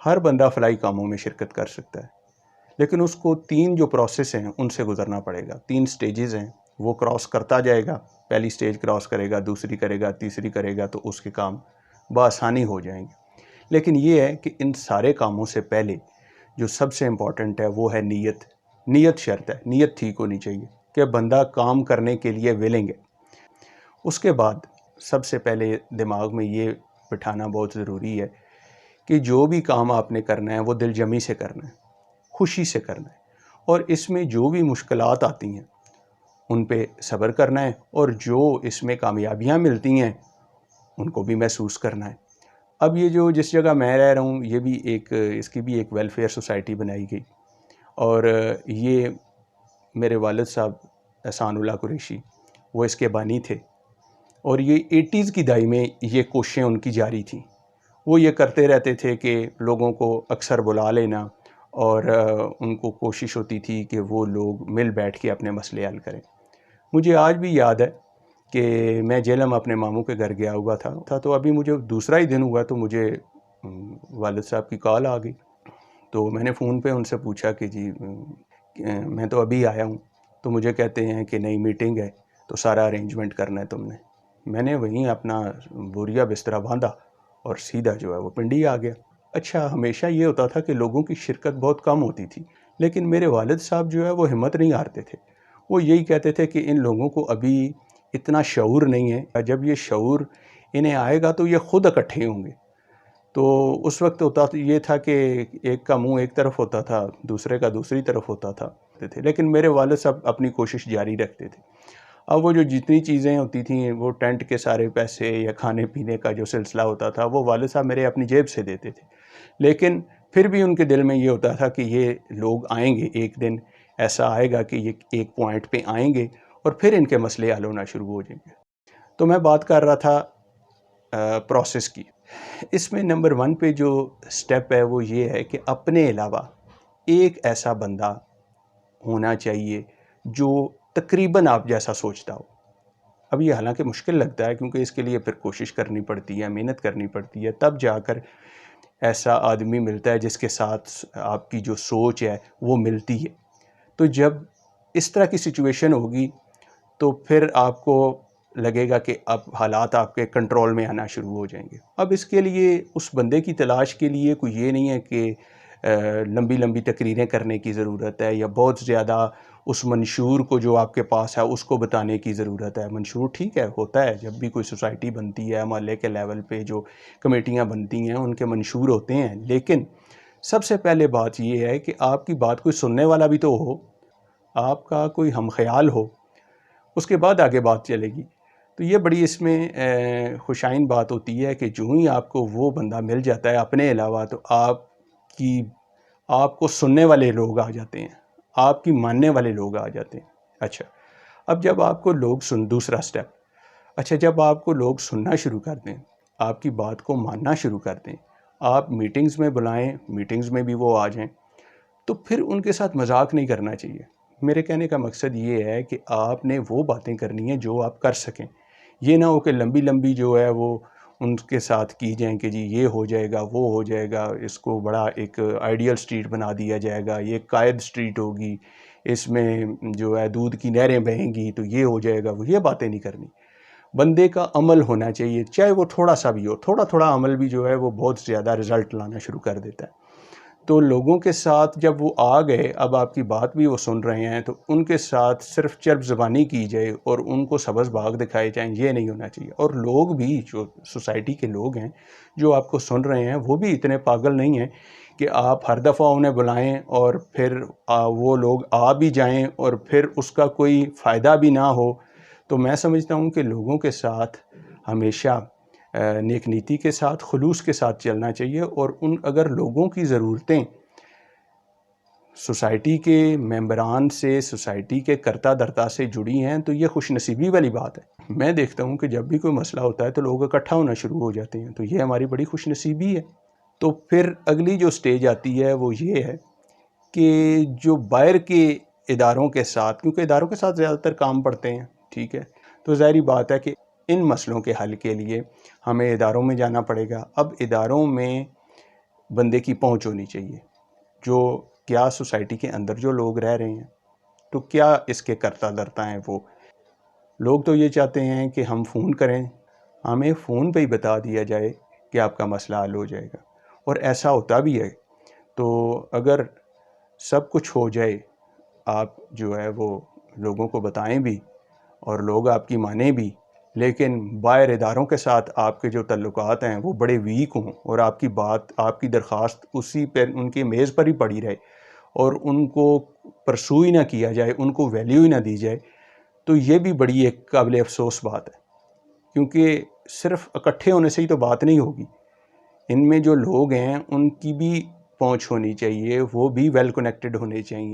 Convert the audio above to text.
ہر بندہ فلاحی کاموں میں شرکت کر سکتا ہے، لیکن اس کو 3 جو پروسیس ہیں ان سے گزرنا پڑے گا. 3 سٹیجز ہیں، وہ کراس کرتا جائے گا. پہلی سٹیج کراس کرے گا، دوسری کرے گا، تیسری کرے گا، تو اس کے کام بآسانی ہو جائیں گے. لیکن یہ ہے کہ ان سارے کاموں سے پہلے جو سب سے امپورٹنٹ ہے وہ ہے نیت. نیت شرط ہے، نیت ٹھیک ہونی چاہیے کہ بندہ کام کرنے کے لیے ویلنگ ہے. اس کے بعد سب سے پہلے دماغ میں یہ بٹھانا بہت ضروری ہے کہ جو بھی کام آپ نے کرنا ہے وہ دل جمی سے کرنا ہے، خوشی سے کرنا ہے، اور اس میں جو بھی مشکلات آتی ہیں ان پہ صبر کرنا ہے، اور جو اس میں کامیابیاں ملتی ہیں ان کو بھی محسوس کرنا ہے. اب یہ جو جس جگہ میں رہ رہا ہوں یہ بھی اس کی بھی ایک ویلفیئر سوسائٹی بنائی گئی، اور یہ میرے والد صاحب احسان اللہ قریشی وہ اس کے بانی تھے، اور یہ 80s کی دہائی میں یہ کوششیں ان کی جاری تھیں. وہ یہ کرتے رہتے تھے کہ لوگوں کو اکثر بلا لینا، اور ان کو کوشش ہوتی تھی کہ وہ لوگ مل بیٹھ کے اپنے مسئلے حل کریں. مجھے آج بھی یاد ہے کہ میں جیلم اپنے ماموں کے گھر گیا ہوا تھا تو ابھی مجھے دوسرا ہی دن ہوا تو مجھے والد صاحب کی کال آ گئی. تو میں نے فون پہ ان سے پوچھا کہ جی میں تو ابھی آیا ہوں. تو مجھے کہتے ہیں کہ نئی میٹنگ ہے تو سارا ارینجمنٹ کرنا ہے تم نے. میں نے وہیں اپنا بوریا بسترا باندھا اور سیدھا جو ہے وہ پنڈی آ گیا. اچھا، ہمیشہ یہ ہوتا تھا کہ لوگوں کی شرکت بہت کم ہوتی تھی، لیکن میرے والد صاحب جو ہے وہ ہمت نہیں ہارتے تھے. وہ یہی کہتے تھے کہ ان لوگوں کو ابھی اتنا شعور نہیں ہے، جب یہ شعور انہیں آئے گا تو یہ خود اکٹھے ہوں گے. تو اس وقت ہوتا یہ تھا کہ ایک کا منہ ایک طرف ہوتا تھا، دوسرے کا دوسری طرف ہوتا تھا، لیکن میرے والد صاحب اپنی کوشش جاری رکھتے تھے. اب وہ جو جتنی چیزیں ہوتی تھیں، وہ ٹینٹ کے سارے پیسے یا کھانے پینے کا جو سلسلہ ہوتا تھا وہ والد صاحب میرے اپنی جیب سے دیتے تھے. لیکن پھر بھی ان کے دل میں یہ ہوتا تھا کہ یہ لوگ آئیں گے، ایک دن ایسا آئے گا کہ یہ ایک پوائنٹ پہ آئیں گے اور پھر ان کے مسئلے حل ہونا شروع ہو جائیں گے. تو میں بات کر رہا تھا پروسیس کی. اس میں نمبر 1 پہ جو سٹیپ ہے وہ یہ ہے کہ اپنے علاوہ ایک ایسا بندہ ہونا چاہیے جو تقریباً آپ جیسا سوچتا ہو. اب یہ حالانکہ مشکل لگتا ہے کیونکہ اس کے لیے پھر کوشش کرنی پڑتی ہے، محنت کرنی پڑتی ہے، تب جا کر ایسا آدمی ملتا ہے جس کے ساتھ آپ کی جو سوچ ہے وہ ملتی ہے. تو جب اس طرح کی سچویشن ہوگی تو پھر آپ کو لگے گا کہ اب حالات آپ کے کنٹرول میں آنا شروع ہو جائیں گے. اب اس کے لیے اس بندے کی تلاش کے لیے کوئی یہ نہیں ہے کہ لمبی لمبی تقریریں کرنے کی ضرورت ہے یا بہت زیادہ اس منشور کو جو آپ کے پاس ہے اس کو بتانے کی ضرورت ہے. منشور ٹھیک ہے، ہوتا ہے، جب بھی کوئی سوسائٹی بنتی ہے، محلے کے لیول پہ جو کمیٹیاں بنتی ہیں ان کے منشور ہوتے ہیں. لیکن سب سے پہلے بات یہ ہے کہ آپ کی بات کوئی سننے والا بھی تو ہو، آپ کا کوئی ہم خیال ہو، اس کے بعد آگے بات چلے گی. تو یہ بڑی اس میں خوشائن بات ہوتی ہے کہ جو ہی آپ کو وہ بندہ مل جاتا ہے اپنے علاوہ تو آپ کو سننے والے لوگ آ جاتے ہیں، آپ کی ماننے والے لوگ آ جاتے ہیں. اچھا، اب جب آپ کو لوگ دوسرا سٹیپ، اچھا جب آپ کو لوگ سننا شروع کر دیں، آپ کی بات کو ماننا شروع کر دیں، آپ میٹنگز میں بلائیں، میٹنگز میں بھی وہ آ جائیں، تو پھر ان کے ساتھ مذاق نہیں کرنا چاہیے. میرے کہنے کا مقصد یہ ہے کہ آپ نے وہ باتیں کرنی ہیں جو آپ کر سکیں. یہ نہ ہو کہ لمبی لمبی جو ہے وہ ان کے ساتھ کی جائیں کہ جی یہ ہو جائے گا، وہ ہو جائے گا، اس کو بڑا ایک آئیڈیل سٹریٹ بنا دیا جائے گا، یہ قائد سٹریٹ ہوگی، اس میں جو ہے دودھ کی نہریں بہیں گی تو یہ ہو جائے گا. وہ یہ باتیں نہیں کرنی. بندے کا عمل ہونا چاہیے، چاہے وہ تھوڑا سا بھی ہو. تھوڑا تھوڑا عمل بھی جو ہے وہ بہت زیادہ رزلٹ لانا شروع کر دیتا ہے. تو لوگوں کے ساتھ جب وہ آ گئے، اب آپ کی بات بھی وہ سن رہے ہیں، تو ان کے ساتھ صرف چرب زبانی کی جائے اور ان کو سبز باغ دکھائے جائیں، یہ نہیں ہونا چاہیے. اور لوگ بھی جو سوسائٹی کے لوگ ہیں جو آپ کو سن رہے ہیں وہ بھی اتنے پاگل نہیں ہیں کہ آپ ہر دفعہ انہیں بلائیں اور پھر وہ لوگ آ بھی جائیں اور پھر اس کا کوئی فائدہ بھی نہ ہو. تو میں سمجھتا ہوں کہ لوگوں کے ساتھ ہمیشہ نیک نیتی کے ساتھ، خلوص کے ساتھ چلنا چاہیے. اور اگر لوگوں کی ضرورتیں سوسائٹی کے ممبران سے، سوسائٹی کے کرتا دھرتا سے جڑی ہیں تو یہ خوش نصیبی والی بات ہے. میں دیکھتا ہوں کہ جب بھی کوئی مسئلہ ہوتا ہے تو لوگ اکٹھا ہونا شروع ہو جاتے ہیں، تو یہ ہماری بڑی خوش نصیبی ہے. تو پھر اگلی جو سٹیج آتی ہے وہ یہ ہے کہ جو باہر کے اداروں کے ساتھ، کیونکہ اداروں کے ساتھ زیادہ تر کام پڑتے ہیں، ٹھیک ہے، تو ظاہری بات ہے کہ ان مسئلوں کے حل کے لیے ہمیں اداروں میں جانا پڑے گا. اب اداروں میں بندے کی پہنچ ہونی چاہیے، جو کیا سوسائٹی کے اندر جو لوگ رہ رہے ہیں تو کیا اس کے کرتا دھرتا ہیں وہ لوگ تو یہ چاہتے ہیں کہ ہم فون کریں، ہمیں فون پہ ہی بتا دیا جائے کہ آپ کا مسئلہ حل ہو جائے گا، اور ایسا ہوتا بھی ہے۔ تو اگر سب کچھ ہو جائے، آپ جو ہے وہ لوگوں کو بتائیں بھی اور لوگ آپ کی مانیں بھی، لیکن باہر اداروں کے ساتھ آپ کے جو تعلقات ہیں وہ بڑے ویک ہوں اور آپ کی بات، آپ کی درخواست اسی پہ ان کی میز پر ہی پڑی رہے اور ان کو پرسو ہی نہ کیا جائے، ان کو ویلیو ہی نہ دی جائے، تو یہ بھی بڑی ایک قابل افسوس بات ہے، کیونکہ صرف اکٹھے ہونے سے ہی تو بات نہیں ہوگی۔ ان میں جو لوگ ہیں ان کی بھی پہنچ ہونی چاہیے، وہ بھی ویل کنیکٹڈ ہونے چاہیے۔